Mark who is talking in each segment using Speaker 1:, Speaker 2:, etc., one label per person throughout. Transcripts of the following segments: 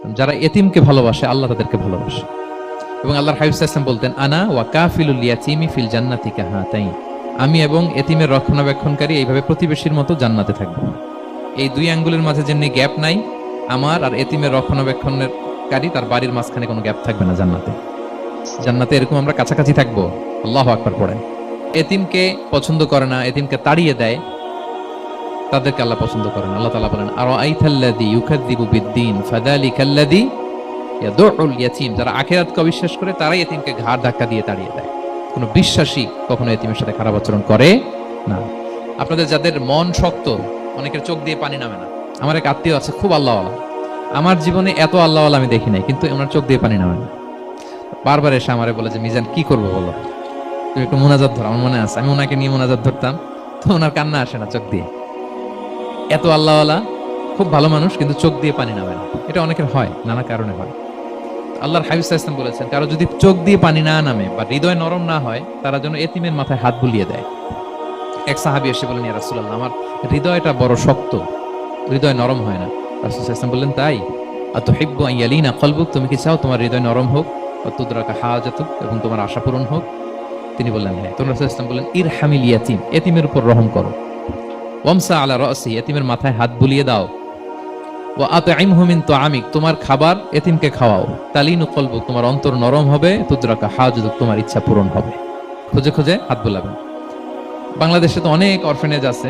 Speaker 1: যারা এতিমকে ভালোবাসে আল্লাহ তাদেরকে ভালোবাসে। এবং আল্লাহর হাবিব সাল্লাল্লাহু আলাইহি ওয়াসাল্লাম বলতেন, আনা ওয়া কাফিলুল ইয়াতীমি ফিল জান্নাতি কাহাতাইন, আমি এবং এতিমের রক্ষণাবেক্ষণকারী এইভাবে প্রতিবেশীর মতো জান্নাতে থাকব। এই দুই আঙ্গুলের মাঝে যেমনি গ্যাপ নাই, আমার আর এতিমের রক্ষণাবেক্ষণের কারী তার বাড়ির মাঝখানে কোনো গ্যাপ থাকবে না জান্নাতে। জান্নাতে এরকম আমরা কাছাকাছি থাকবো। আল্লাহু আকবার পড়েন। এতিমকে পছন্দ করে না, এতিমকে তাড়িয়ে দেয়, তাদেরকে আল্লাহ পছন্দ করেন। আল্লাহ তাআলা বলেন, আরাআইতাল্লাযী ইউকাযযিবু বিদ্দীন ফাযালিকাল্লাযী ইয়াদুউল ইয়াতীম, যারা আখিরাতকে অবিশ্বাস করে তারাই এতিমকে ঘাড় ধাক্কা দিয়ে তাড়িয়ে দেয়। কোনো বিশ্বাসী কখনো এতিমের সাথে খারাপ আচরণ করে না। আপনাদের যাদের মন শক্ত, অনেকের চোখ দিয়ে পানি নামে না। আমার এক আত্মীয় আছে খুব আল্লাহওয়ালা, আমার জীবনে এত আল্লাহওয়ালা আমি দেখি নাই, কিন্তু ওনার চোখ দিয়ে পানি নামে না। বারবার এসে আমারে বলে যে, মিজান কি করবো বলো, তুমি একটু মোনাজাত ধরো। আমার মনে আছে আমি ওনাকে নিয়ে মোনাজাত ধরতাম, তো ওনার কান্না আসে না চোখ দিয়ে। এত আল্লাহওয়ালা, খুব ভালো মানুষ, কিন্তু চোখ দিয়ে পানি নামে না। এটা অনেকের হয়, নানা কারণে হয়। আল্লাহর হাবিব সাল্লাল্লাহু আলাইহি ওয়াসাল্লাম বলেছেন, কারো যদি চোখ দিয়ে পানি না নামে বা হৃদয় নরম না হয়, তারা যেন এতিমের মাথায় হাত বুলিয়ে দেয়। এক সাহাবী এসে বলেন, ইয়া রাসূলুল্লাহ, আমার হৃদয়টা বড় শক্ত, হৃদয় নরম হয় না। রাসূল সাল্লাল্লাহু আলাইহি ওয়াসাল্লাম বললেন, তাই? আতুহিব্বু আন ইয়ালিনা কলবুক, তুমি কি চাও তোমার হৃদয় নরম হোক, তুদরাকা হাজাতুক, এবং তোমার আশা পূরণ হোক? তিনি বললেন, হ্যাঁ। রাসূল সাল্লাল্লাহু আলাইহি ওয়াসাল্লাম বললেন, ইরহামিল ইয়াতীম, এতিমের উপর রহম করো। ওয়ামসা আলা রাসি, এতিমের মাথায় হাত বুলিয়ে দাও। ওয়া আতইমহু মিন তুআমিক, তোমার খাবার এতিমকে খাওয়াও। তালিনু কলবুক, তোমার অন্তর নরম হবে। তুদরাকা হাজাতুক, তোমার ইচ্ছা পূরণ হবে। খুঁজে খুঁজে হাত বুলাবেন। বাংলাদেশে তো অনেক অরফেনেজ আছে,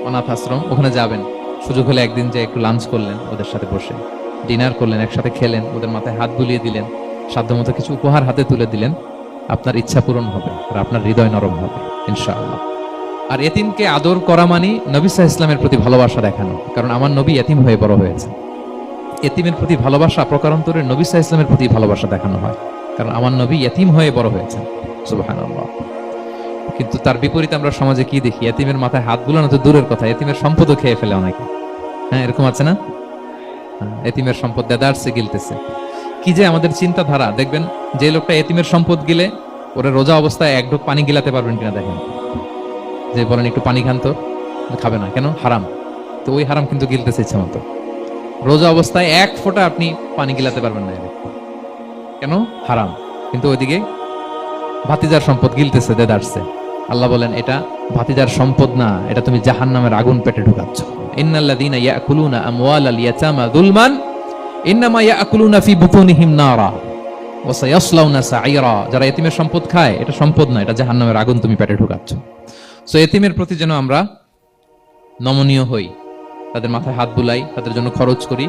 Speaker 1: অনাথ আশ্রম, ওখানে যাবেন। সুযোগ হলে একদিন যে একটু লাঞ্চ করলেন ওদের সাথে বসে, ডিনার করলেন, একসাথে খেলেন, ওদের মাথায় হাত বুলিয়ে দিলেন, সাধ্যমতো কিছু উপহার হাতে তুলে দিলেন, আপনার ইচ্ছা পূরণ হবে আর আপনার হৃদয় নরম হবে ইনশাআল্লাহ। আর এতিমকে আদর করা মানে নবী সাল্লাল্লাহু আলাইহি ওয়াসাল্লামের প্রতি ভালোবাসা দেখানো, কারণ আমার নবী এতিম হয়ে বড় হয়েছেন। এতিমের প্রতি ভালোবাসা প্রকারান্তরে নবী সাল্লাল্লাহু আলাইহি ওয়াসাল্লামের প্রতি ভালোবাসা দেখানো হয়, কারণ আমার নবী এতিম হয়ে বড় হয়েছেন। সুবহানাল্লাহ। কিন্তু তার বিপরীতে আমরা সমাজে কি দেখি? এতিমের মাথায় হাত বুলানো তো দূরের কথা, এতিমের সম্পদও খেয়ে ফেলে অনেকে। হ্যাঁ, এরকম আছে না? এতিমের সম্পদ দেদারসে গিলতেছে। কি যে আমাদের চিন্তাধারা! দেখবেন যে লোকটা এতিমের সম্পদ গিলে, ওরা রোজা অবস্থায় এক ঢোক পানি গিলাতে পারবেন কিনা দেখেন। যে বলেন একটু পানি খান, তো খাবে না কেন? হারাম। তো ওই হারাম কিন্তু গিলতেছে ইচ্ছা মতো। রোজা অবস্থায় এক ফোঁটা আপনি পানি গিলাতে পারবেন না, কেন? হারাম। কিন্তু ওইদিকে ভাতিজার সম্পদ গিলতেছে দেদারসে। আল্লাহ বলেন, এটা ভাতিজার সম্পদ না, এটা তুমি জাহান্নামের আগুন পেটে ঢুকাচ্ছ। ইন্নাল্লাযীনা ইয়াকুলুনা আমওয়ালাল ইয়াতামা যুলমান ইন্নামা ইয়াকুলুনা ফি বুতুনিহিম নারা ওয়া সায়াসলাউনা সাঈরা, যারা এতিমের সম্পদ খায়, এটা সম্পদ না, এটা জাহান্নামের আগুন তুমি পেটে ঢুকাচ্ছ। সো এতিমের প্রতি যেন আমরা নমনীয় হই, তাদের মাথায় হাত বুলাই, তাদের জন্য খরচ করি,